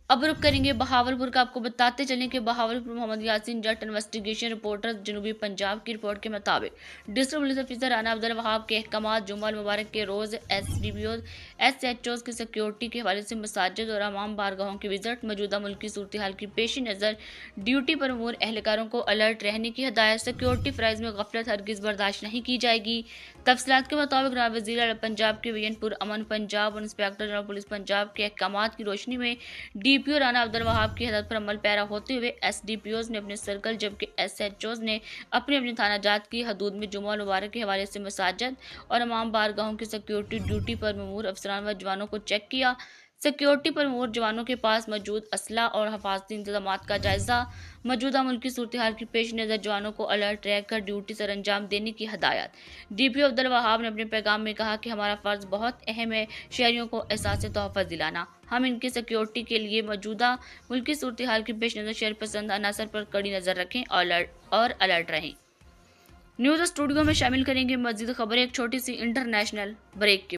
अब रुक करेंगे बहावलपुर का। आपको बताते चलें कि बहावलपुर मोहम्मद यासीन जट इन्वेस्टिगेशन रिपोर्टर जनूबी पंजाब की रिपोर्ट के मुताबिक district police officer Rana Abdul Wahab के अहकामात जुम्मा मुबारक के रोज़ SDPO SHOs की सिक्योरिटी के हवाले से मसाजिद और अमाम बारगाहों की विजिट, मौजूदा मुल्की सूरत हाल की पेश नज़र ड्यूटी पर अमूर एहलकारों को अलर्ट रहने की हदायत। सिक्योरिटी फ़राइज़ में गफलत हरगिज़ बर्दाश्त नहीं की जाएगी। तफसीलात के मुताबिक नायब वज़ीर आला पंजाब के विजनपुर अमन पंजाब और इंस्पेक्टर जनरल पुलिस पंजाब के अहकामात की रोशनी में DPO राना अब्दुल वहाब की हदायत पर अमल पैरा होते हुए SDPOs ने अपने सर्कल जबकि SHOs ने अपने अपने थाना जात की हदूद में जुम्मा मुबारक के हवाले से मसाजिद और अमाम बारगाहों की सिक्योरिटी ड्यूटी पर ममूर अफसरान व जवानों को चेक किया। सिक्योरिटी पर ममूर जवानों के पास मौजूद असला और हफाजती इंतजाम का जायजा, मौजूदा मुल्की सूरत हाल की पेश नज़र जवानों को अलर्ट रहकर ड्यूटी सर अंजाम देने की हदायत। DPO अब्दुल वहाब ने अपने पैगाम में कहा कि हमारा फ़र्ज़ बहुत अहम है शहरियों को एहसास तोहफ़ा दिलाना। हम इनकी सिक्योरिटी के लिए मौजूदा मुल्की सूरत हाल की पेश नज़र शहर पसंद अनासर पर कड़ी नज़र रखें और अलर्ट रहें। न्यूज़ स्टूडियो में शामिल करेंगे मज़ीद खबरें एक छोटी सी इंटरनेशनल ब्रेक के